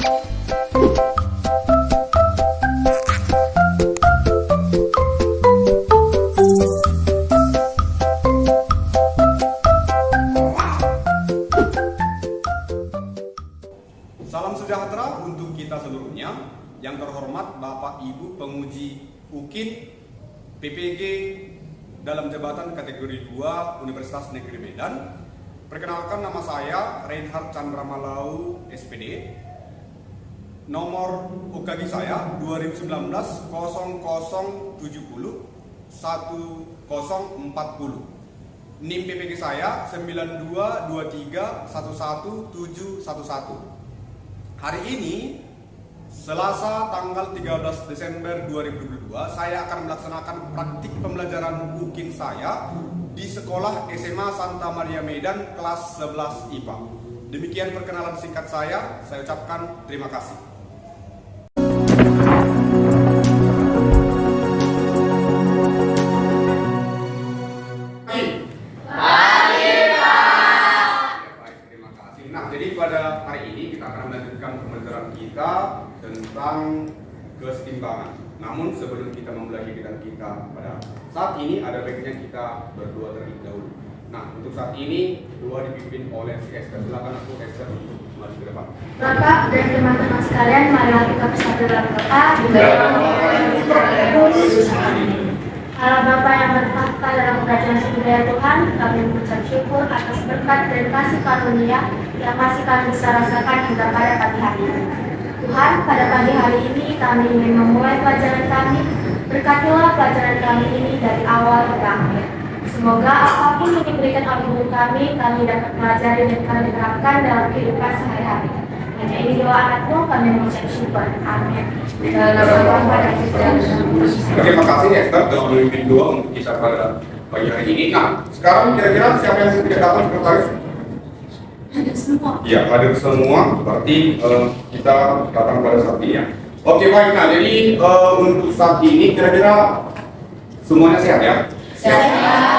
Salam sejahtera untuk kita seluruhnya. Yang terhormat Bapak Ibu penguji UKIN PPG dalam jabatan kategori 2 Universitas Negeri Medan. Perkenalkan, nama saya Reinhard Chandra Malau SPD. Nomor UKG saya 2019 0070 1040. NIM PPG saya 9223111711. Hari ini, Selasa tanggal 13 Desember 2022, saya akan melaksanakan praktik pembelajaran UKIN saya di Sekolah SMA Santa Maria Medan kelas 11 IPA. Demikian perkenalan singkat saya ucapkan terima kasih. Jadi pada hari ini kita akan melanjutkan pembelajaran kita tentang kesetimbangan. Namun sebelum kita memulai kegiatan kita pada saat ini, ada baiknya kita berdoa terlebih dahulu. Nah, untuk saat ini doa dipimpin oleh si Esther. Silakan aku Esther untuk maju ke depan. Bapak dan teman-teman sekalian, marilah kita bersatu dalam doa. Allah Bapa yang bertahta dalam kerajaan surga Tuhan, kami mengucap syukur atas berkat dan kasih karunia yang masih kami bisa rasakan hingga pada pagi hari ini. Tuhan, pada pagi hari ini kami ingin memulai pelajaran kami. Berkatilah pelajaran kami ini dari awal hingga akhir. Semoga apapun yang diberikan oleh guru kami dapat pelajari dan kami terapkan dalam kehidupan sehari-hari. Hanya ini doa anakmu, kami mengucap syukur. Amin. Terima kasih Esther telah memimpin doa untuk kita pada pagi hari ini. Nah, sekarang kira-kira siapa yang sudah datang sekretaris? Hadir semua. Ya, hadir semua. Berarti kita datang pada saat ini ya. Oke, baik. Nah, jadi untuk saat ini kira-kira semuanya sehat ya? Sehat.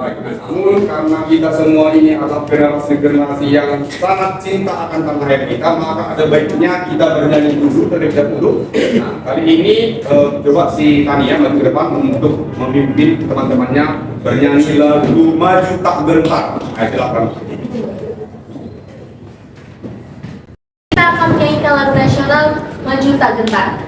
Namun karena kita semua ini adalah generasi yang sangat cinta akan tanah air kita, maka ada baiknya kita bernyanyi dulu terlebih dahulu. Nah, kali ini coba si Tania maju ke depan untuk memimpin teman-temannya bernyanyi lagu Maju Tak Gentar. Ayo silakan. Kita akan menyanyikan lagu nasional Maju Tak Gentar.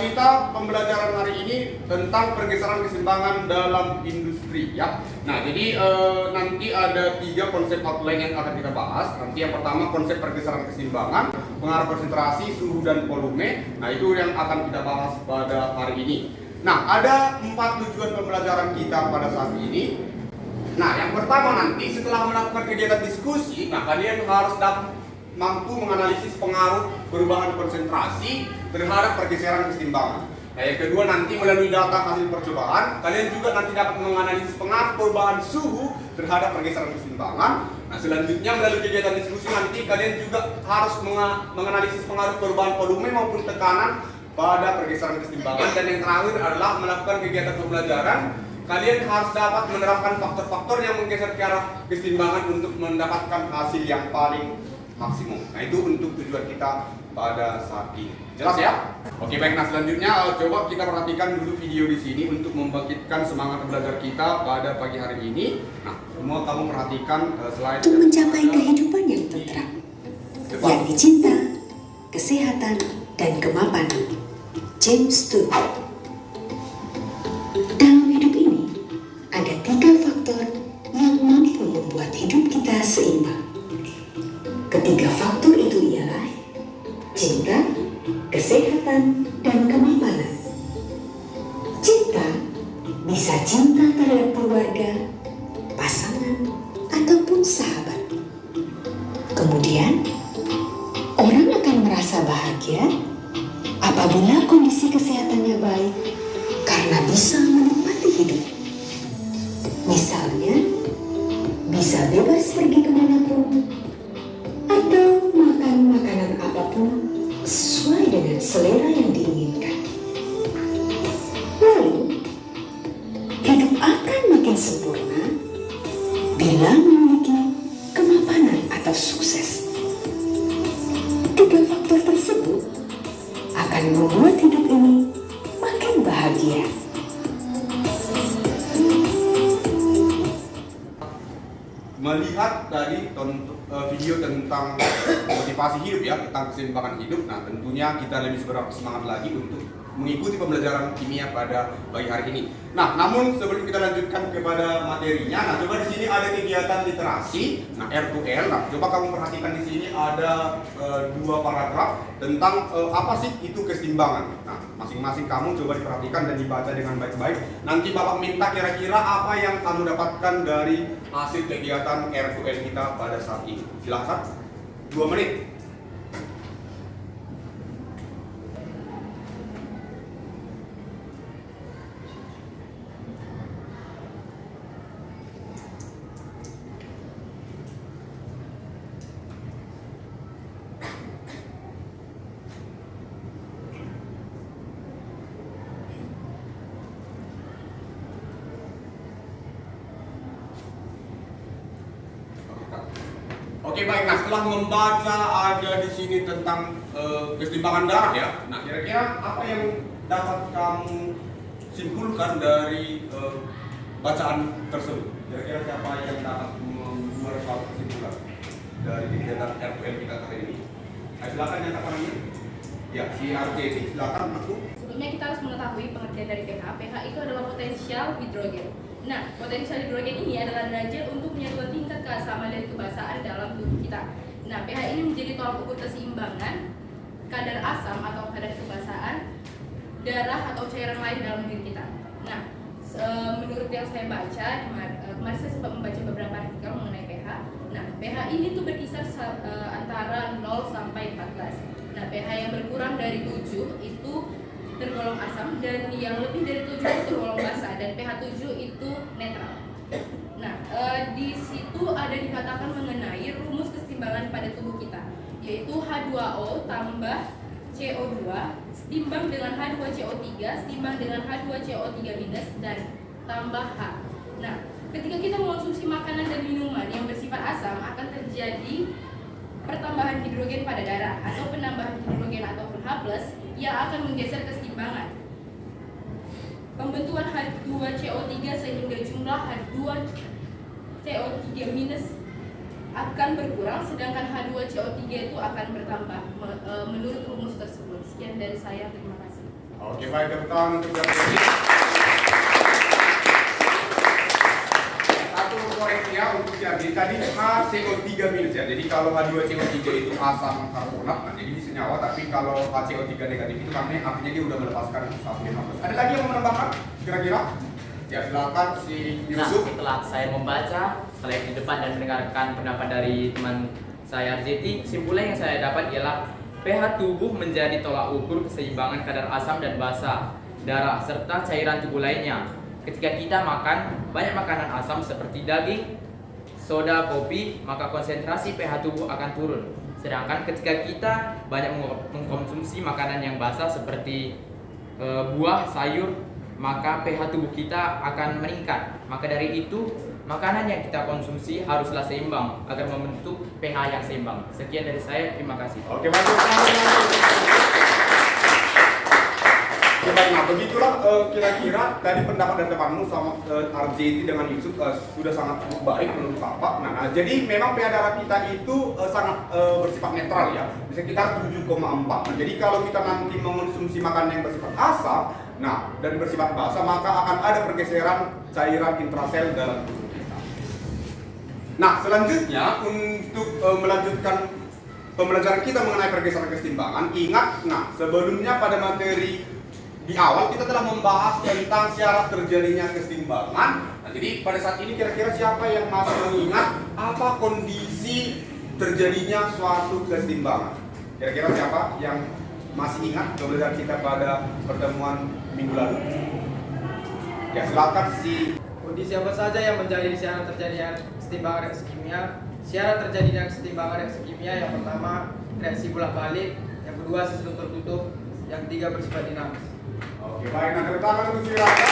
Kita pembelajaran hari ini tentang pergeseran keseimbangan dalam industri ya. Nah, jadi nanti ada 3 konsep outline yang akan kita bahas. Nanti yang pertama konsep pergeseran keseimbangan, pengaruh konsentrasi, suhu dan volume. Nah, itu yang akan kita bahas pada hari ini. Nah, ada 4 tujuan pembelajaran kita pada saat ini. Nah, yang pertama nanti setelah melakukan kegiatan diskusi, nah kalian harus mampu menganalisis pengaruh perubahan konsentrasi terhadap pergeseran keseimbangan. Nah, yang kedua nanti melalui data hasil percobaan, kalian juga nanti dapat menganalisis pengaruh perubahan suhu terhadap pergeseran keseimbangan. Nah, selanjutnya melalui kegiatan diskusi nanti kalian juga harus menganalisis pengaruh perubahan volume maupun tekanan pada pergeseran keseimbangan. Dan yang terakhir adalah melakukan kegiatan pembelajaran. Kalian harus dapat menerapkan faktor-faktor yang menggeser ke arah keseimbangan untuk mendapatkan hasil yang paling maksimum. Nah, itu untuk tujuan kita pada saat ini. Jelas ya? Oke, baik. Nah, selanjutnya coba kita perhatikan dulu video di sini untuk membangkitkan semangat belajar kita pada pagi hari ini. Nah, semua kamu perhatikan slide. Untuk mencapai kehidupan yang tentram, Depan. yakni cinta, kesehatan, dan kemapanan. James Tour. Dalam hidup ini, ada 3 faktor yang mampu membuat hidup kita seimbang. Ketiga faktor itu ialah cinta, kesehatan, dan kemapanan. Cinta bisa cinta terhadap keluarga, pasangan, ataupun sahabat. Kemudian, orang akan merasa bahagia apabila kondisi kesehatannya baik karena bisa menikmati hidup. Misalnya, bisa bebas pergi kemanapun atau makan makanan apapun sesuai dengan selera yang diinginkan. Lalu, hidup akan makin sempurna bila memiliki kemapanan atau sukses. 3 faktor tersebut akan membuat hidup ini makin bahagia. Melihat dari video tentang motivasi hidup ya, tentang keseimbangan hidup, nah tentunya kita lebih bersemangat lagi untuk mengikuti pembelajaran kimia pada pagi hari ini. Nah, namun sebelum kita lanjutkan kepada materinya, nah coba di sini ada kegiatan literasi, nah R2L. Nah, coba kamu perhatikan di sini ada 2 paragraf tentang apa sih itu keseimbangan. Nah, masing-masing kamu coba diperhatikan dan dibaca dengan baik-baik. Nanti Bapak minta kira-kira apa yang kamu dapatkan dari hasil kegiatan R2L kita pada saat ini. Silahkan, 2 menit. Oke baik, nah setelah membaca ada di sini tentang keseimbangan darah ya. Nah kira-kira apa yang dapat kamu simpulkan dari bacaan tersebut? Kira-kira siapa yang dapat membuat suatu kesimpulan dari kegiatan R2L kita kali ini? Nah, silakan nyatakan ini. Ya, si RJT, silakan aku. Sebelumnya kita harus mengetahui pengertian dari pH. pH itu adalah potensial hidrogen. Nah, potensial hidrogen ini adalah derajat untuk penyatuan tingkat keasaman dan kebasaan dalam tubuh kita. Nah, pH ini menjadi tolak ukur keseimbangan kadar asam atau kadar kebasaan darah atau cairan lain dalam diri kita. Nah, menurut yang saya baca, kemarin saya sempat membaca beberapa artikel mengenai pH. Nah, pH ini tuh berkisar antara 0 sampai 14. Nah, pH yang berkurang dari 7 itu tergolong asam dan yang lebih dari 7 itu tergolong basa dan pH 7 itu netral. Nah, di situ ada dikatakan mengenai rumus keseimbangan pada tubuh kita, yaitu H2O tambah CO2 setimbang dengan H2CO3 setimbang dengan H2CO3 minus dan tambah H. Nah, ketika kita mengonsumsi makanan dan minuman yang bersifat asam akan terjadi pertambahan hidrogen pada darah atau penambahan hidrogen ataupun H+ yang akan menggeser keseimbangan pembentukan H2CO3 sehingga jumlah H2CO3 minus akan berkurang sedangkan H2CO3 itu akan bertambah menurut rumus tersebut. Sekian dari saya, terima kasih. Oke baik, tepuk tangan untuk RJT. Ya untuk jadi tadi HCO3 minus ya. Jadi kalau H2CO3 itu asam karbonat, nah jadi senyawa. Tapi kalau HCO3 negatif itu artinya dia udah melepaskan satu H+. Ada lagi yang mau menambahkan kira-kira? Ya silakan si Nah, Yusuf. setelah saya membaca slide di depan dan mendengarkan pendapat dari teman saya RJT, kesimpulan yang saya dapat ialah pH tubuh menjadi tolak ukur keseimbangan kadar asam dan basa darah serta cairan tubuh lainnya. Ketika kita makan banyak makanan asam seperti daging, soda, kopi, maka konsentrasi pH tubuh akan turun. Sedangkan ketika kita banyak mengkonsumsi makanan yang basah seperti buah, sayur, maka pH tubuh kita akan meningkat. Maka dari itu, makanan yang kita konsumsi haruslah seimbang agar membentuk pH yang seimbang. Sekian dari saya, terima kasih. Oke baik. Nah, begitulah kira-kira tadi pendapat dari temanmu sama RJT dengan Yusuf sudah sangat cukup baik menurut Bapak. Nah, jadi memang pH darah kita itu sangat bersifat netral ya, bisa sekitar 7,4. Nah, jadi kalau kita nanti mengonsumsi makanan yang bersifat asam, nah dan bersifat basa, maka akan ada pergeseran cairan intrasel dalam tubuh kita. Nah, selanjutnya untuk melanjutkan pembelajaran kita mengenai pergeseran kesetimbangan, ingat, nah sebelumnya pada materi di awal kita telah membahas tentang syarat terjadinya kesetimbangan. Nah, jadi pada saat ini kira-kira siapa yang masih mengingat apa kondisi terjadinya suatu kesetimbangan? Kira-kira siapa yang masih ingat pembelajaran kita pada pertemuan minggu lalu? Ya, silakan si. Kondisi apa saja yang menjadi syarat terjadinya kesetimbangan reaksi kimia? Syarat terjadinya kesetimbangan reaksi kimia yang pertama reaksi bolak-balik, yang kedua sistem tertutup, yang ketiga bersifat dinamis. Oke, baik. Nah, tepuk tangan untuk si Raka.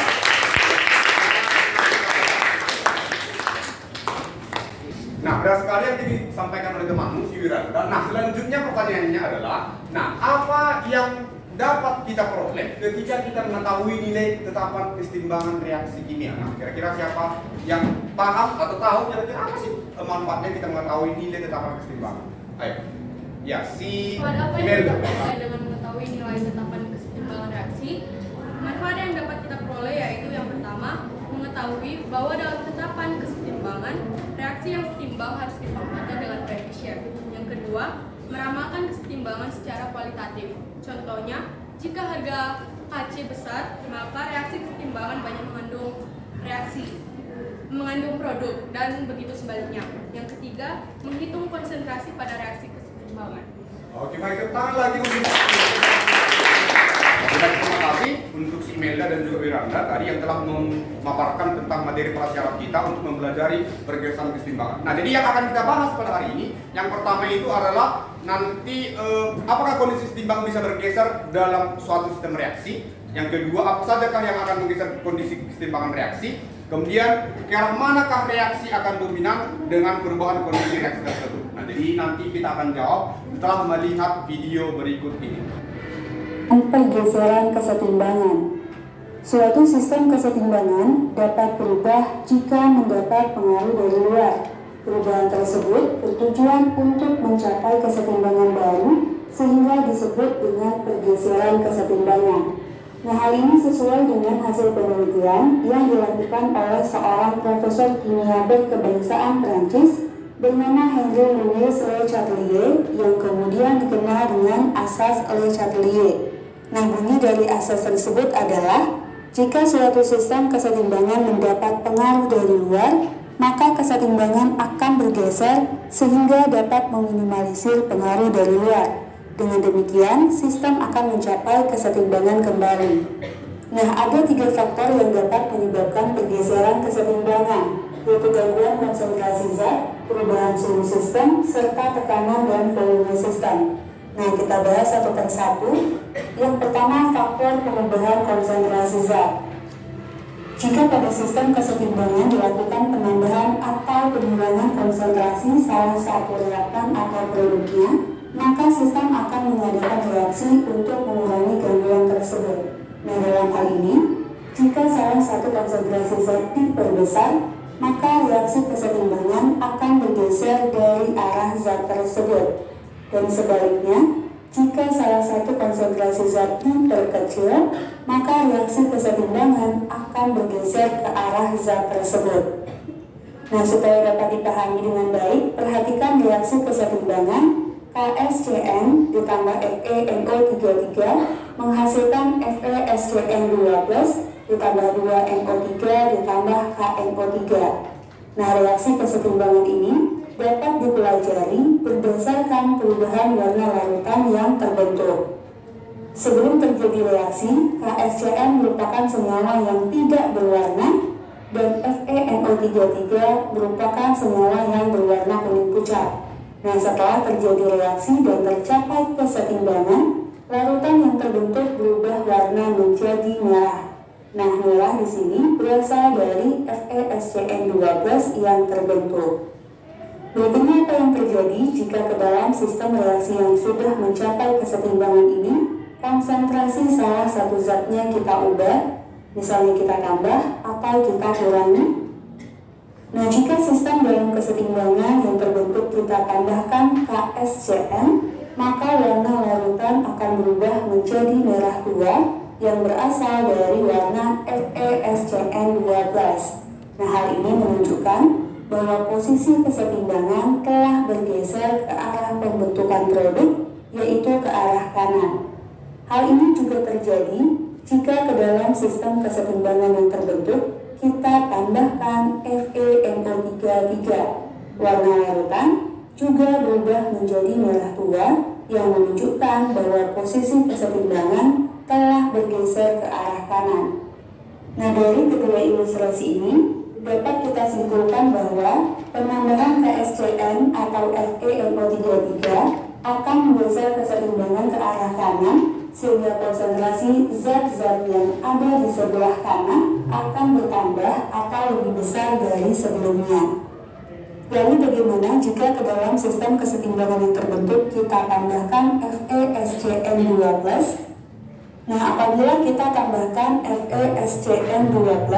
Nah, benar sekali yang disampaikan oleh temanmu si Wiranda. Nah, selanjutnya pertanyaannya adalah, nah apa yang dapat kita peroleh ketika kita mengetahui nilai tetapan kesetimbangan reaksi kimia? Nah, kira-kira siapa yang paham atau tahu kira-kira apa sih manfaatnya kita mengetahui nilai tetapan kesetimbangan? Ayo. Ya, si Pada apa yang Imelda. kita dengan mengetahui nilai tetapan kesetimbangan reaksi, manfaat yang dapat kita peroleh yaitu yang pertama, mengetahui bahwa dalam tetapan kesetimbangan, reaksi yang setimbang harus dipaparkan dengan koefisien. Yang kedua, meramalkan kesetimbangan secara kualitatif. Contohnya, jika harga Kc besar, maka reaksi kesetimbangan banyak mengandung produk, dan begitu sebaliknya. Yang ketiga, menghitung konsentrasi pada reaksi kesetimbangan. Oke, baik, tangan lagi untuk terima kasih untuk si Imelda dan juga Wiranda tadi yang telah memaparkan tentang materi prasyarat kita untuk mempelajari pergeseran kesetimbangan. Nah, jadi yang akan kita bahas pada hari ini, yang pertama itu adalah nanti apakah kondisi setimbang bisa bergeser dalam suatu sistem reaksi. Yang kedua, apa sajakah yang akan menggeser kondisi kesetimbangan reaksi. Kemudian, ke arah manakah reaksi akan dominan dengan perubahan kondisi reaksi tersebut. Nah, jadi nanti kita akan jawab setelah melihat video berikut ini. Pergeseran kesetimbangan. Suatu sistem kesetimbangan dapat berubah jika mendapat pengaruh dari luar. Perubahan tersebut bertujuan untuk mencapai kesetimbangan baru sehingga disebut dengan pergeseran kesetimbangan. Nah, hal ini sesuai dengan hasil penelitian yang dilakukan oleh seorang profesor kimia berkebangsaan Prancis bernama Henri Louis Le Chatelier yang kemudian dikenal dengan asas Le Chatelier. Nah, bunyi dari asas tersebut adalah jika suatu sistem kesetimbangan mendapat pengaruh dari luar, maka kesetimbangan akan bergeser sehingga dapat meminimalisir pengaruh dari luar. Dengan demikian, sistem akan mencapai kesetimbangan kembali. Nah, ada 3 faktor yang dapat menyebabkan pergeseran kesetimbangan, yaitu gangguan konsentrasi zat, perubahan suhu sistem, serta tekanan dan volume sistem. Nah, kita bahas satu persatu. Yang pertama, faktor perubahan konsentrasi zat. Jika pada sistem kesetimbangan dilakukan penambahan atau pengurangan konsentrasi salah satu reaktan atau produknya, maka sistem akan mengadakan reaksi untuk mengurangi gangguan tersebut. Nah, dalam hal ini, jika salah satu konsentrasi zat diperbesar, maka reaksi kesetimbangan akan bergeser dari arah zat tersebut. Dan sebaliknya, jika salah satu konsentrasi zat diperkecil, maka reaksi kesetimbangan akan bergeser ke arah zat tersebut. Nah, supaya dapat dipahami dengan baik, perhatikan reaksi kesetimbangan KSCN ditambah FeNO33 menghasilkan FeSCN2+ ditambah 2NO3 ditambah KNO3. Nah, reaksi kesetimbangan ini dapat dipelajari berdasarkan perubahan warna larutan yang terbentuk. Sebelum terjadi reaksi, KSCN merupakan senyawa yang tidak berwarna dan FeNO33 merupakan senyawa yang berwarna kuning pucat. Nah, setelah terjadi reaksi dan tercapai kesetimbangan, larutan yang terbentuk berubah warna menjadi merah. Nah, merah di sini berasal dari FeSCN2+ yang terbentuk. Berikutnya apa yang terjadi jika ke dalam sistem reaksi yang sudah mencapai kesetimbangan ini, konsentrasi salah satu zatnya kita ubah, misalnya kita tambah atau kita kurangi. Nah, jika sistem dalam kesetimbangan yang terbentuk kita tambahkan KSCN, maka warna larutan akan berubah menjadi merah tua yang berasal dari warna FeSCN12. Nah, hal ini menunjukkan bahwa posisi kesetimbangan telah bergeser ke arah pembentukan produk, yaitu ke arah kanan. Hal ini juga terjadi jika ke dalam sistem kesetimbangan yang terbentuk kita tambahkan FeNO33. Warna larutan juga berubah menjadi merah tua yang menunjukkan bahwa posisi kesetimbangan telah bergeser ke arah kanan. Nah, dari kedua ilustrasi ini dapat kita simpulkan bahwa penambahan KSCN atau FeNO33 akan menggeser kesetimbangan ke arah kanan, sehingga konsentrasi zat-zat yang ada di sebelah kanan akan bertambah atau lebih besar dari sebelumnya. Lalu bagaimana jika ke dalam sistem kesetimbangan yang terbentuk kita tambahkan FeSCN12? Nah, apabila kita tambahkan FeSCN12,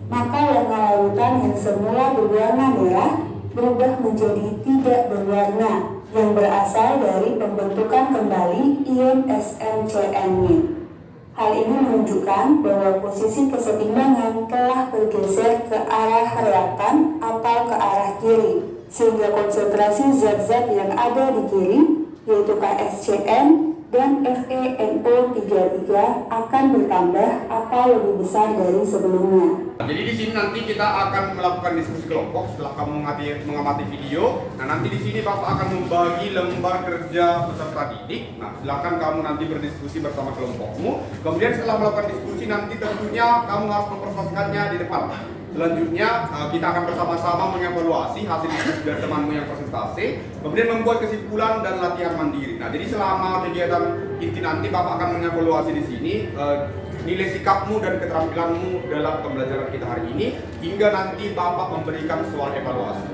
maka warna larutan yang semula berwarna merah berubah menjadi tidak berwarna, yang berasal dari pembentukan kembali ion SnCN-nya. Hal ini menunjukkan bahwa posisi kesetimbangan telah bergeser ke arah reaktan atau ke arah kiri, sehingga konsentrasi zat-zat yang ada di kiri, yaitu KSCN dan FeNO33 akan bertambah atau lebih besar dari sebelumnya. Jadi di sini nanti kita akan melakukan diskusi kelompok setelah kamu mengamati video. Nah, nanti di sini Bapak akan membagi lembar kerja peserta didik. Nah, silakan kamu nanti berdiskusi bersama kelompokmu. Kemudian setelah melakukan diskusi nanti tentunya kamu harus mempresentasikannya di depan. Selanjutnya kita akan bersama-sama mengevaluasi hasil diskusi dari temanmu yang presentasi, kemudian membuat kesimpulan dan latihan mandiri. Nah, jadi selama kegiatan inti nanti Bapak akan mengevaluasi di sini nilai sikapmu dan keterampilanmu dalam pembelajaran kita hari ini, hingga nanti Bapak memberikan soal evaluasi.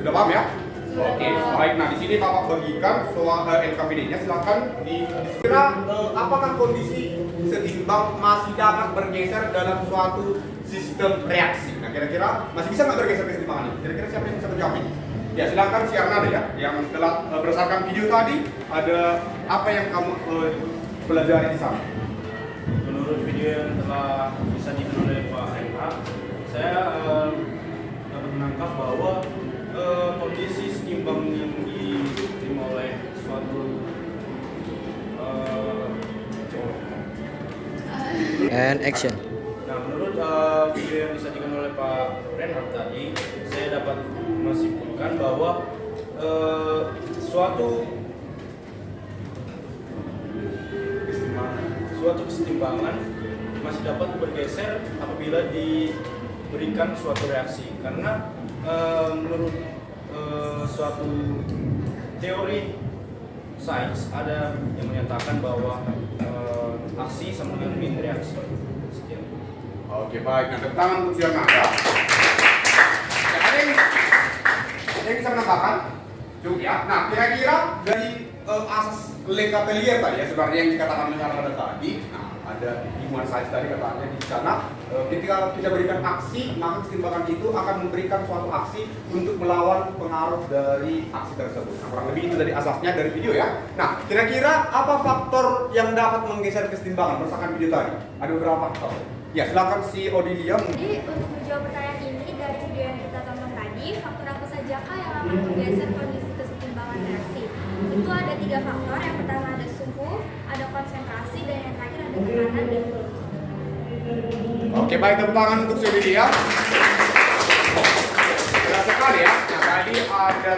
Sudah paham ya? Oke, baik. Nah, di sini Bapak bagikan soal LKPD-nya. Silakan dikira apakah kondisi setimbang masih dapat bergeser dalam suatu sistem reaksi. Nah, kira-kira masih bisa nggak bergeser kesetimbangan ini? Kira-kira siapa yang bisa menjawab ini? Ya, silakan si Arnada ya, yang telah berdasarkan video tadi, ada apa yang kamu pelajari di sana? Menurut video yang telah disajikan oleh Pak MH, saya dapat menangkap bahwa kondisi setimbang yang diterima oleh suatu and action. Nah, menurut video yang disajikan oleh Pak Renhard tadi, saya dapat menyimpulkan bahwa suatu kesetimbangan masih dapat bergeser apabila diberikan suatu reaksi, karena menurut suatu teori sains ada yang menyatakan bahwa aksi sama dengan min reaksi. Sekian. Oke, baik. Nah, tepuk tangan untuk si Arnada. Ya, ada yang bisa menambahkan? Cukup ya. Nah, kira-kira dari asas Lekatelier tadi ya, sebenarnya yang dikatakan oleh Arnada tadi. Nah, ada ilmuwan sains tadi katanya di sana, ketika kita berikan aksi, maka kesetimbangan itu akan memberikan suatu aksi untuk melawan pengaruh dari aksi tersebut. Nah, kurang lebih itu dari asasnya dari video ya. Nah, kira-kira apa faktor yang dapat menggeser kesetimbangan berdasarkan video tadi? Ada beberapa faktor. Ya, silakan si Odilia. Jadi untuk menjawab pertanyaan ini dari video yang kita tonton tadi, faktor apa sajakah yang akan menggeser kondisi kesetimbangan reaksi? Itu ada 3 faktor. Yang pertama ada suhu, ada konsentrasi, dan yang terakhir ada tekanan dan volume. Oke, baik, tepuk tangan untuk si Odilia. Jelas sekali ya. Nah, tadi ada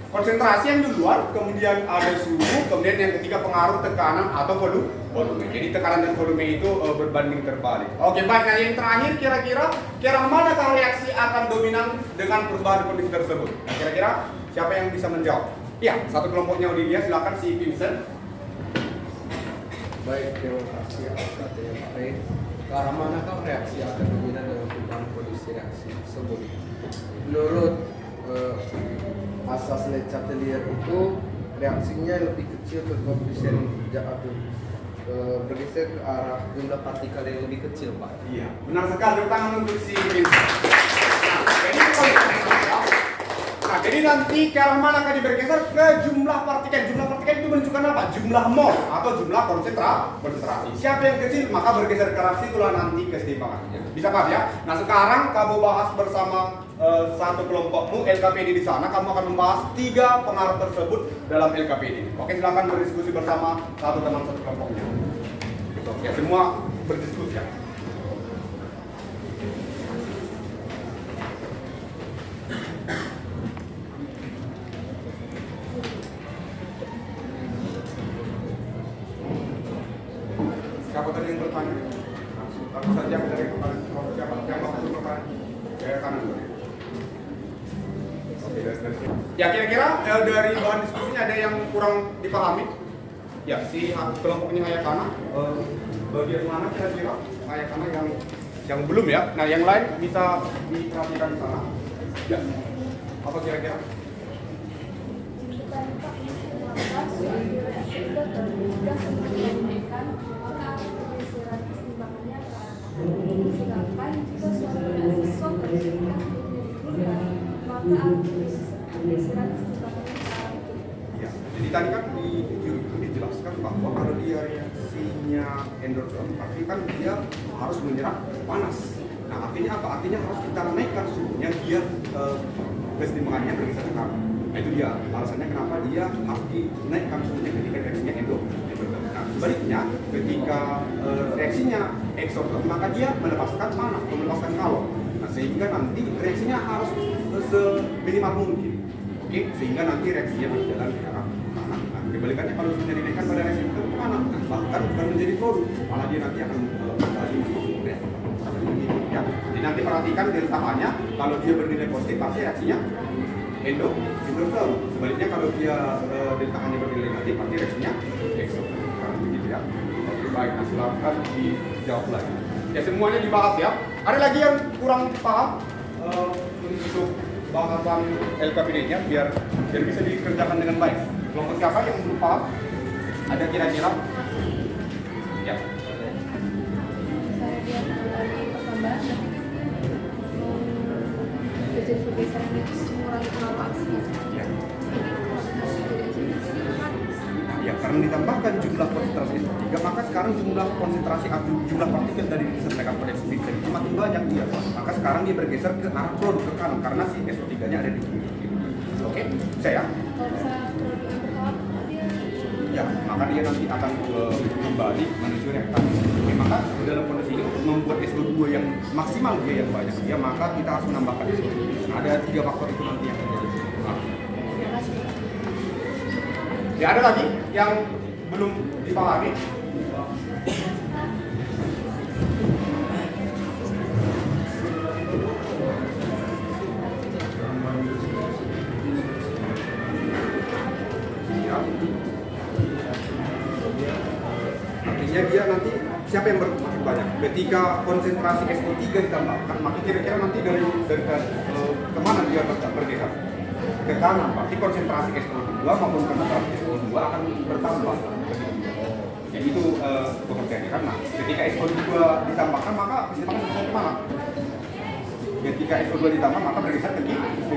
konsentrasi yang duluan, kemudian ada suhu, kemudian yang ketiga pengaruh tekanan atau volume. Jadi tekanan dan volume itu berbanding terbalik. Oke, baik. Nah, yang terakhir kira manakah reaksi akan dominan dengan perubahan kondisi tersebut? Nah, kira-kira siapa yang bisa menjawab? Ya, satu kelompoknya Odilia, silakan si Vincent. Baik, terima kasih atas perhatiannya Pak Rey. Ke arah manakah reaksi akan dominan dengan perubahan kondisi reaksi tersebut? Menurut asas Le Chatelier itu reaksinya lebih kecil ke koefisien zat atom. bergeser ke arah jumlah partikel yang lebih kecil, Pak. Iya, benar sekali. Tepuk tangan untuk si Prince. Nah, jadi nanti ke arah mana akan bergeser? Ke jumlah partikel. Jumlah partikel itu menunjukkan apa? Jumlah mol atau jumlah konsentrasi. Siapa yang kecil maka bergeser ke arah situlah nanti keseimbangannya. Bisa paham ya? Nah, sekarang kamu bahas bersama satu kelompokmu LKPD di sana. Kamu akan membahas 3 pengaruh tersebut dalam LKPD. Oke, silakan berdiskusi bersama satu teman satu kelompoknya. Oke, semua berdiskusi ya. Siapa tadi yang bertanya? Langsung saja dari siapa yang mau bertanya? Saya kanan dulu. Oke, dari sini. Ya, kira-kira dari bahan diskusinya ada yang kurang dipahami? Ya, si kelompoknya Hayakana, bagian mana kira-kira Hayakana yang belum ya? Nah, yang lain bisa diperhatikan di sana. Ya, apa kira-kira? Ya, jadi tadi kan di video itu dijelaskan bahwa kalau dia reaksinya endorfin, tapi kan dia harus menyerap panas. Nah, artinya apa? Artinya harus kita naikkan suhunya biar keseimbangannya bergeser ke kanan. Nah, itu dia alasannya kenapa dia harus dinaikkan suhunya ketika reaksinya endorfin. Nah, sebaliknya ketika reaksinya exotherm maka dia melepaskan panas, melepaskan kalor. Nah, sehingga nanti reaksinya harus seminimal mungkin. Oke, sehingga nanti reaksinya berjalan ke arah kanan. Nah, kebalikannya kalau sudah dinaikkan pada reaksi ke kanan, nah, bahkan bukan menjadi produk, malah dia nanti akan kembali ya. Jadi nanti perhatikan delta H-nya, kalau dia bernilai positif pasti reaksinya endotherm. Sebaliknya kalau dia delta H-nya bernilai negatif pasti reaksinya exotherm. Begitu ya. Oke, baik, nah silakan dijawab lagi. Ya, semuanya dibahas ya. Ada lagi yang kurang paham untuk bahasan LKPD-nya biar bisa dikerjakan dengan baik. Kelompok siapa yang belum paham? Ada kira-kira? Ya. Saya lihat dari pertambahan terjadi pergeseran itu mengurangi pengaruh aksi. Ya. Ya, karena ditambahkan jumlah konsentrasi SO3, maka sekarang jumlah konsentrasi atau jumlah partikel dari disampaikan pada SO3 itu makin banyak dia. Maka sekarang dia bergeser ke arah produk ke kanan karena si SO3-nya ada di sini. Oke, bisa ya? Kalau misalnya produk yang bertolak, dia Ya, maka dia nanti akan kembali menuju reaktan. Oke, maka dalam kondisi ini untuk membuat SO2 yang maksimal dia yang banyak dia, maka kita harus menambahkan SO2. Nah, ada 3 faktor itu nanti yang terjadi. Ya, ada lagi yang belum dipahami? Ya. Artinya dia nanti siapa yang bermakin banyak? Ketika konsentrasi SO3 ditambahkan, maka kira-kira nanti dari kemana dia bergeser? Ke kanan, berarti konsentrasi SO2 maupun konsentrasi SO2 akan bertambah. Jadi itu pengertiannya. Karena ketika SO2 ditambahkan maka keseimbangan bergeser ke mana? Ketika SO2 ditambah maka bergeser ke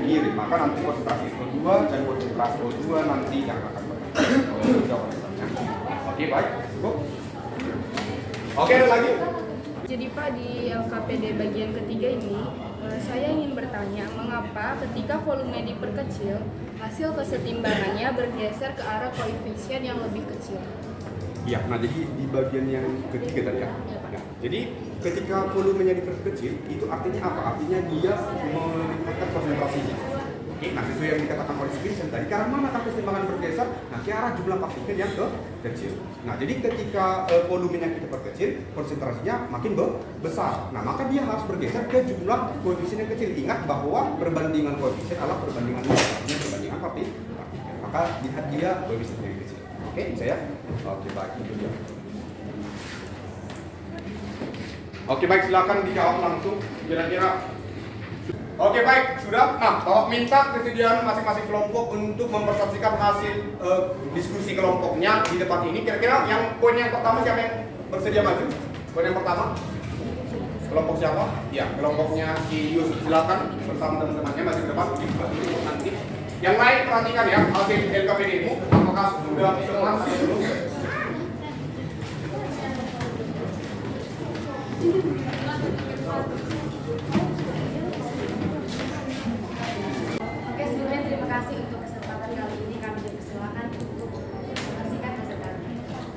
kiri. Maka nanti konsentrasi SO2 dan konsentrasi O2 nanti yang akan bergeser. Oke, baik, cukup. Oke, ada lagi? Jadi Pak, di LKPD bagian ketiga ini saya ingin bertanya mengapa ketika volume diperkecil hasil kesetimbangannya bergeser ke arah koefisien yang lebih kecil. Iya, nah jadi di bagian yang ketiga tadi ya. Nah, jadi ketika volumenya diperkecil itu artinya apa? Artinya dia meningkatkan konsentrasinya. Oke, nah sesuai yang dikatakan oleh Vincent tadi, ke arah mana kan keseimbangan bergeser? Nah, ke arah jumlah partikel yang kecil. Nah, jadi ketika volumenya kita perkecil, konsentrasinya makin besar. Nah, maka dia harus bergeser ke jumlah koefisien yang kecil. Ingat bahwa perbandingan koefisien adalah perbandingan perbandingan partikel. Maka lihat dia koefisien yang kecil. Oke, bisa ya? Oke, baik, itu dia. Oke, baik, silakan dijawab langsung. Kira-kira Oke baik, sudah. Nah, Bapak minta kesediaan masing-masing kelompok untuk mempresentasikan hasil diskusi kelompoknya di depan ini. Kira-kira yang poin yang pertama siapa yang bersedia maju? Poin yang pertama, kelompok siapa? Ya, kelompoknya si Yusuf. Silakan bersama teman-temannya maju ke depan. Nanti. Yang lain perhatikan ya hasil LKPD-mu. Apakah sudah semua belum? Oke, sebelumnya terima kasih untuk kesempatan kali ini. Kami dipersilakan untuk menyaksikan hasil kami.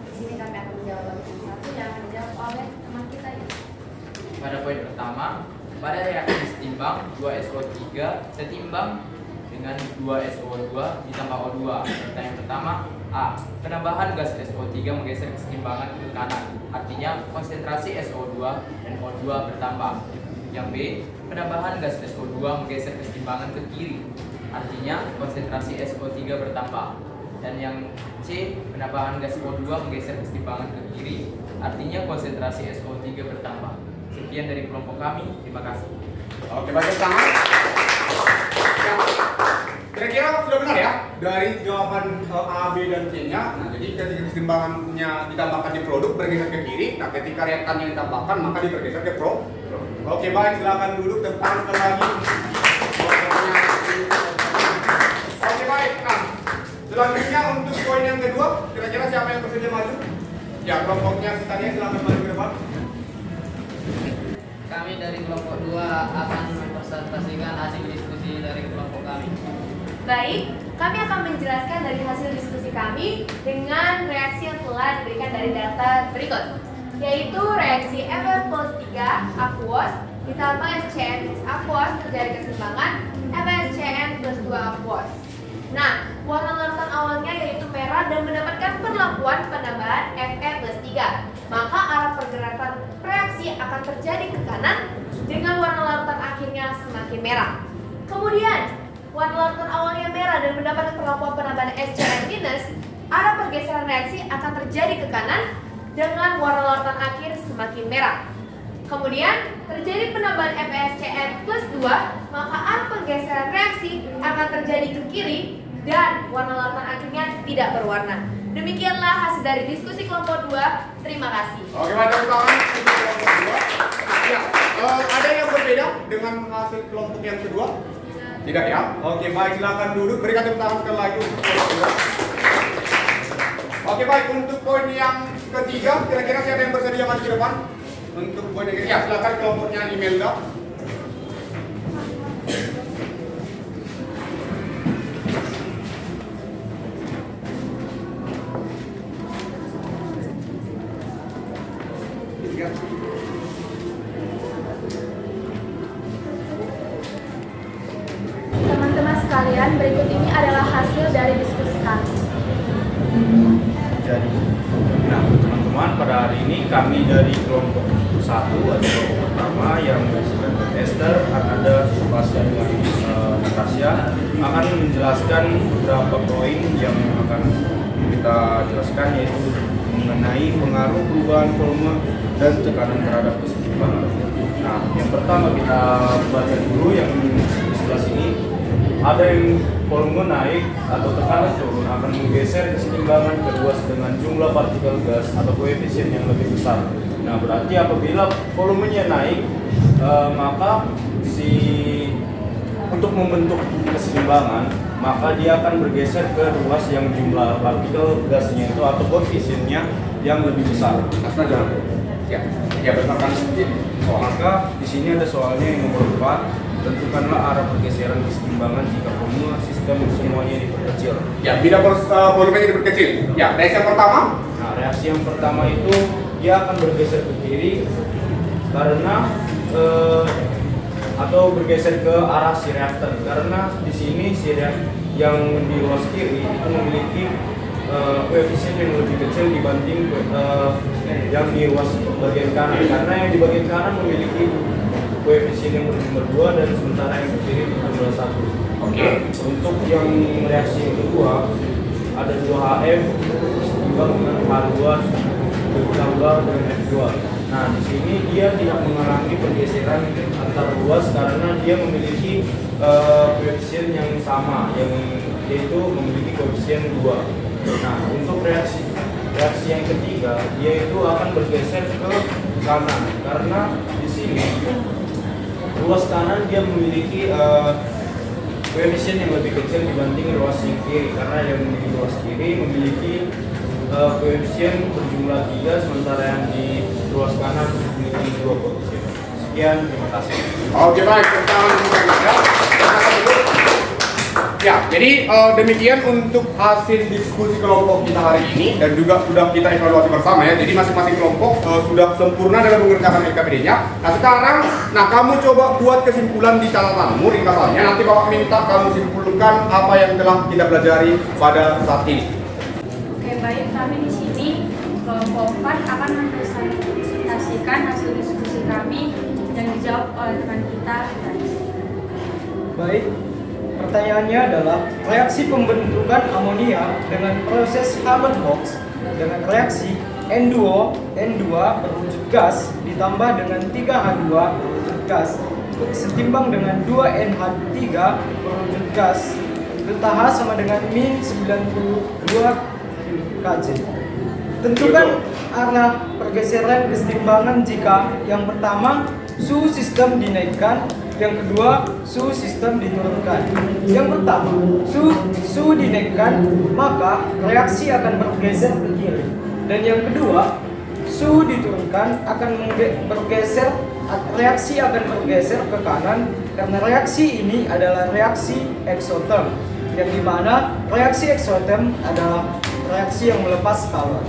Di sini kami akan menjawab satu yang akan dijawab oleh teman kita ya. Pada poin pertama, pada reaksi setimbang 2SO3 setimbang dengan 2SO2 ditambah O2. Pertanyaan pertama, A. Penambahan gas SO3 menggeser kesetimbangan ke kanan. Artinya konsentrasi SO2 dan O2 bertambah. Yang B. Penambahan gas SO2 menggeser kesetimbangan ke kiri. Artinya konsentrasi SO3 bertambah. Dan yang C. Penambahan gas O2 menggeser kesetimbangan ke kiri. Artinya konsentrasi SO3 bertambah. Sekian dari kelompok kami. Terima kasih. Oke, baik tangan. Ya. Kira-kira sudah benar ya dari jawaban A, B, dan C-nya. Nah, jadi ketika kesetimbangannya ditambahkan di produk bergeser ke kiri. Nah, ketika reaktannya ditambahkan maka dipergeser ke pro. Oke, baik, silakan duduk depan sekali lagi. Oke, baik. Nah, selanjutnya untuk poin yang kedua, kira-kira siapa yang bersedia maju? Ya, kelompoknya si Tania silakan maju ke depan. Kami dari kelompok 2 akan mempresentasikan hasil diskusi dari kelompok kami. Baik, kami akan menjelaskan dari hasil diskusi kami dengan reaksi yang telah diberikan dari data berikut, yaitu reaksi FF+3 aqueous ditambah SCN aqueous terjadi keseimbangan FSCN+2 aqueous. Nah, warna larutan awalnya yaitu merah dan mendapatkan perlakuan penambahan Fe+3. Maka arah pergerakan reaksi akan terjadi ke kanan dengan warna larutan akhirnya semakin merah. Kemudian, warna larutan awalnya merah dan mendapatkan perlakuan penambahan SCN-, arah pergeseran reaksi akan terjadi ke kanan dengan warna larutan akhir semakin merah. Kemudian, terjadi penambahan FeSCN+2, maka arah pergeseran reaksi akan terjadi ke kiri dan warna larutan akhirnya tidak berwarna. Demikianlah hasil dari diskusi kelompok 2. Terima kasih. Oke, baik, tepuk tangan untuk kelompok 2. Ya, ada yang berbeda dengan hasil kelompok yang kedua? Tidak ya? Oke, baik, silakan duduk. Berikan tepuk tangan sekali lagi untuk kelompok 2. Oke, baik, untuk poin yang ketiga, kira-kira siapa yang bersedia maju ke depan? Untuk poin yang ketiga, ya, silakan kelompoknya Imelda. Teman-teman sekalian, berikut ini adalah hasil dari diskusi kami. Jadi, nah teman-teman, pada hari ini kami dari kelompok 1 atau kelompok pertama yang berisikan tester ada Supasya dengan Natasha akan menjelaskan beberapa poin yang akan kita jelaskan, yaitu mengenai pengaruh perubahan volume dan tekanan terhadap kesetimbangan. Nah, yang pertama kita baca dulu yang di sebelah sini. Ada yang volume naik atau tekanan turun akan menggeser kesetimbangan kedua dengan jumlah partikel gas atau koefisien yang lebih besar. Nah, berarti apabila volumenya naik, maka untuk membentuk kesetimbangan, maka dia akan bergeser ke ruas yang jumlah partikel gasnya itu atau koefisiennya yang lebih besar. Ya, berdasarkan Maka di sini ada soalnya yang nomor 4. Tentukanlah arah pergeseran kesetimbangan jika volume sistem semuanya diperkecil. ya, bila volumenya diperkecil. Ya, reaksi yang pertama. Nah, reaksi yang pertama itu dia akan bergeser ke kiri karena atau bergeser ke arah si reaktor, karena di sini si reaktor yang di ruas kiri itu memiliki koefisien yang lebih kecil dibanding yang di ruas bagian kanan, karena yang di bagian kanan memiliki koefisien yang berjumlah 2 dan sementara yang di kiri berjumlah 1. Oke. Untuk yang reaksi yang kedua ada 2 HM seimbang dengan H2 ditambah dengan F2. Nah, di sini dia tidak mengalami pergeseran antar ruas karena dia memiliki koefisien yang sama, yaitu memiliki koefisien 2. Nah, untuk reaksi yang ketiga, dia itu akan bergeser ke kanan karena di sini ruas kanan dia memiliki koefisien yang lebih kecil dibanding ruas yang kiri, karena yang di ruas kiri memiliki koefisien berjumlah 3, sementara yang di ruas kanan memiliki 2 koefisien. Sekian, terima kasih. Oke, baik, ya, jadi demikian untuk hasil diskusi kelompok kita hari ini dan juga sudah kita evaluasi bersama ya. Jadi masing-masing kelompok sudah sempurna dalam mengerjakan LKPD-nya. Nah sekarang, kamu coba buat kesimpulan di catatanmu ringkasannya. Nanti Bapak minta kamu simpulkan apa yang telah kita pelajari pada saat ini. Oke, baik, kami di sini kelompok 4 akan mempresentasikan hasil diskusi kami yang dijawab oleh teman kita. Baik, pertanyaannya adalah reaksi pembentukan amonia dengan proses Haber-Bosch dengan reaksi N2 berwujud gas ditambah dengan 3H2 berwujud gas setimbang dengan 2NH3 berwujud gas delta H sama dengan min 92 kJ. Tentukan arah pergeseran kesetimbangan jika yang pertama suhu sistem dinaikkan, yang kedua suhu sistem diturunkan. Yang pertama, suhu dinaikkan, maka reaksi akan bergeser ke kiri. Dan yang kedua, suhu diturunkan akan bergeser, reaksi akan bergeser ke kanan karena reaksi ini adalah reaksi eksoterm, yang dimana reaksi eksoterm adalah reaksi yang melepas kalor.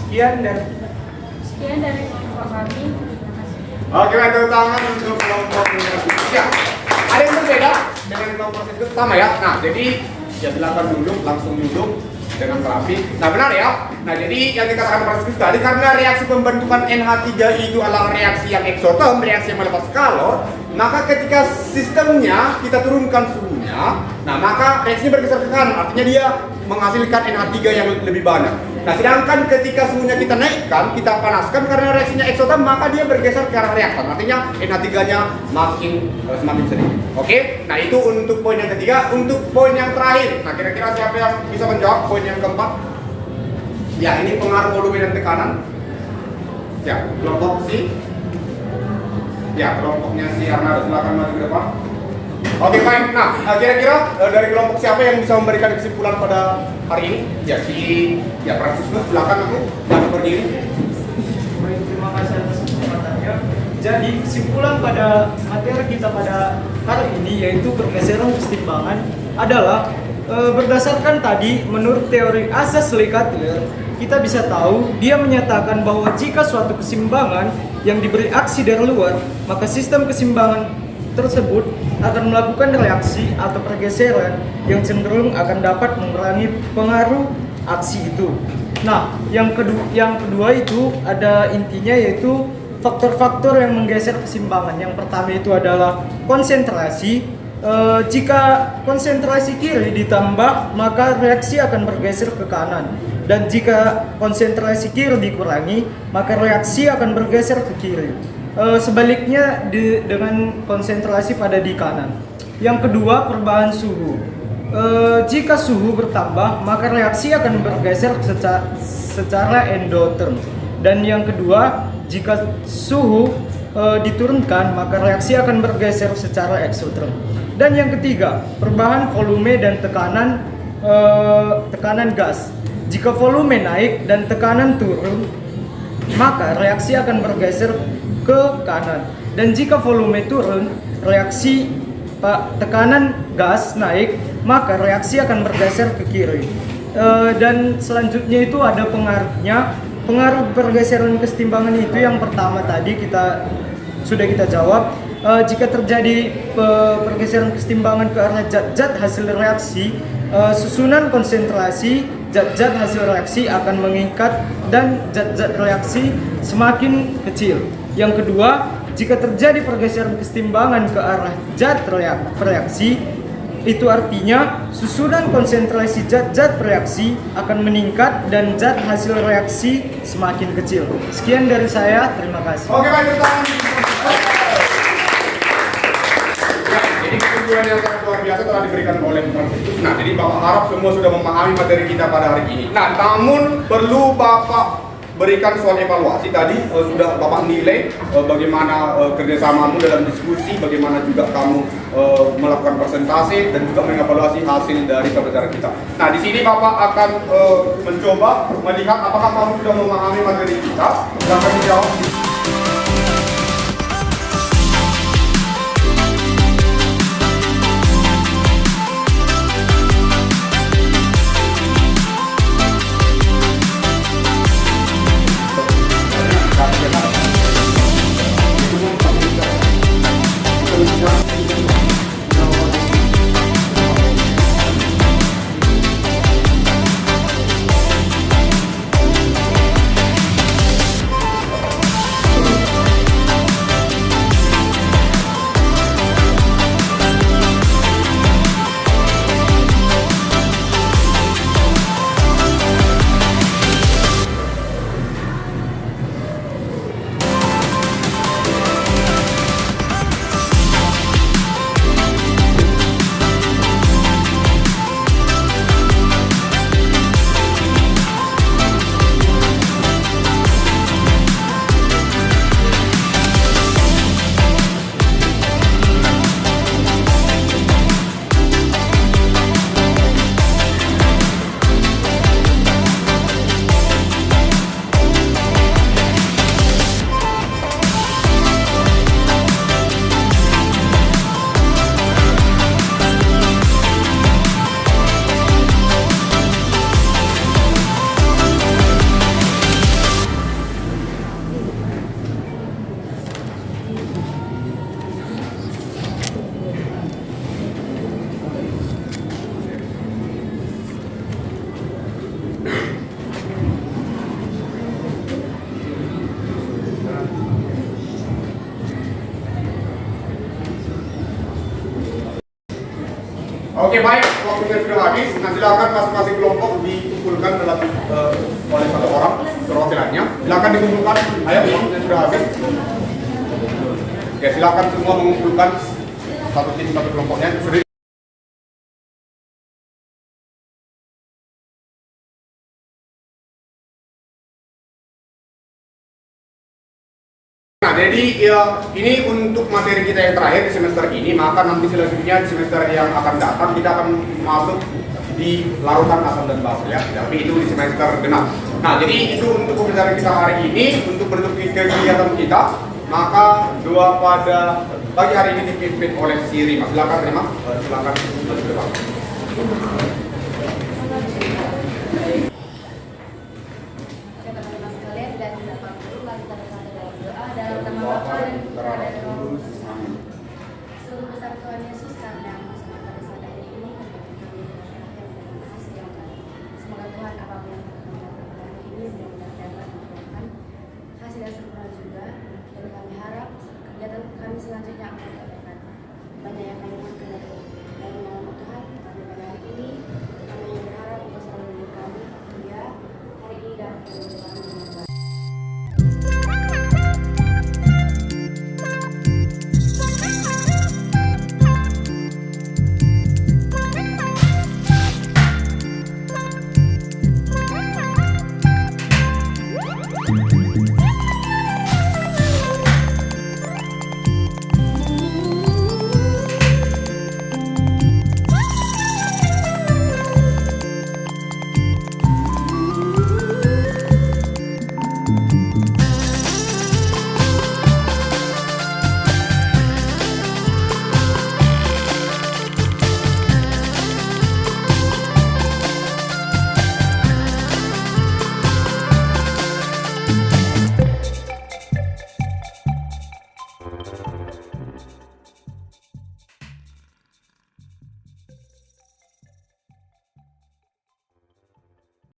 Sekian dari kelompok kami. Oke, tepuk tangan untuk kelompok ya. Ada yang berbeda dengan kelompok itu sama ya. Nah, jadi ya silakan langsung duduk dengan rapi. Nah, benar ya. Nah, jadi yang dikatakan pada diskusi tadi karena reaksi pembentukan NH3 itu adalah reaksi yang eksoterm, reaksi yang melepas kalor, maka ketika sistemnya kita turunkan suhunya, nah maka reaksinya bergeser ke kanan, artinya dia menghasilkan NH3 yang lebih banyak. Nah, sedangkan ketika suhunya kita naikkan, kita panaskan karena reaksinya eksoterm, maka dia bergeser ke arah reaktan. Artinya NH3-nya semakin sedikit. Oke? Nah, itu untuk poin yang ketiga. Untuk poin yang terakhir, nah kira-kira siapa yang bisa menjawab poin yang keempat? Ya, ini pengaruh volume dan tekanan. Ya, kelompok C. Ya, kelompoknya si Arnado, silakan maju ke depan. Oke, baik. Nah, kira-kira dari kelompok siapa yang bisa memberikan kesimpulan pada hari ini? Ya, Franciscus, silakan aku maju berdiri. Baik, terima kasih atas kesempatannya. Jadi, kesimpulan pada materi kita pada hari ini yaitu pergeseran kesetimbangan adalah berdasarkan tadi menurut teori asas Le-Chatelier, kita bisa tahu dia menyatakan bahwa jika suatu keseimbangan yang diberi aksi dari luar, maka sistem keseimbangan tersebut akan melakukan reaksi atau pergeseran yang cenderung akan dapat mengurangi pengaruh aksi itu. Nah, yang kedua itu ada intinya yaitu faktor-faktor yang menggeser keseimbangan. Yang pertama itu adalah konsentrasi. Jika konsentrasi kiri ditambah, maka reaksi akan bergeser ke kanan. Dan jika konsentrasi kiri dikurangi, maka reaksi akan bergeser ke kiri. Sebaliknya dengan konsentrasi pada di kanan. Yang kedua, perubahan suhu. Jika suhu bertambah, maka reaksi akan bergeser secara endoterm. Dan yang kedua, jika suhu diturunkan, maka reaksi akan bergeser secara eksoterm. Dan yang ketiga, perubahan volume dan tekanan gas. Jika volume naik dan tekanan turun, maka reaksi akan bergeser ke kanan. Dan jika volume turun, tekanan gas naik, maka reaksi akan bergeser ke kiri. Dan selanjutnya itu ada pengaruhnya. Pengaruh pergeseran kesetimbangan itu yang pertama tadi sudah kita jawab. Jika terjadi pergeseran kesetimbangan ke arah zat-zat hasil reaksi, susunan konsentrasi zat-zat hasil reaksi akan meningkat dan zat-zat reaksi semakin kecil. Yang kedua, jika terjadi pergeseran kesetimbangan ke arah zat reaksi, Itu artinya susunan konsentrasi zat-zat reaksi akan meningkat dan zat hasil reaksi semakin kecil. Sekian dari saya, terima kasih. Oke, baik, jadi kesimpulan yang sangat luar biasa telah diberikan oleh Franciscus. Nah, jadi Bapak harap semua sudah memahami materi kita pada hari ini. Nah, namun perlu Bapak berikan soal evaluasi. Tadi sudah Bapak nilai bagaimana kerjasamamu dalam diskusi, bagaimana juga kamu melakukan presentasi dan juga mengevaluasi hasil dari pembelajaran kita. Nah, di sini Bapak akan mencoba melihat apakah kamu sudah memahami materi kita. Silahkan dijawab. Oke, baik, waktunya sudah habis. Nah, silakan masing-masing kelompok dikumpulkan dalam oleh satu orang perwakilannya. Silakan dikumpulkan. Ayo, waktunya sudah habis. Oke, silakan semua mengumpulkan satu tim satu kelompoknya. Nah, jadi ya, ini untuk materi kita yang terakhir di semester ini, maka nanti selanjutnya di semester yang akan datang kita akan masuk di larutan asam dan basa ya, tapi itu di semester genap. Nah, jadi itu untuk pembelajaran kita hari ini, untuk bentuk kegiatan kita, maka doa pada pagi hari ini dipimpin oleh si Rima. Silakan Rima, silakan maju ke depan.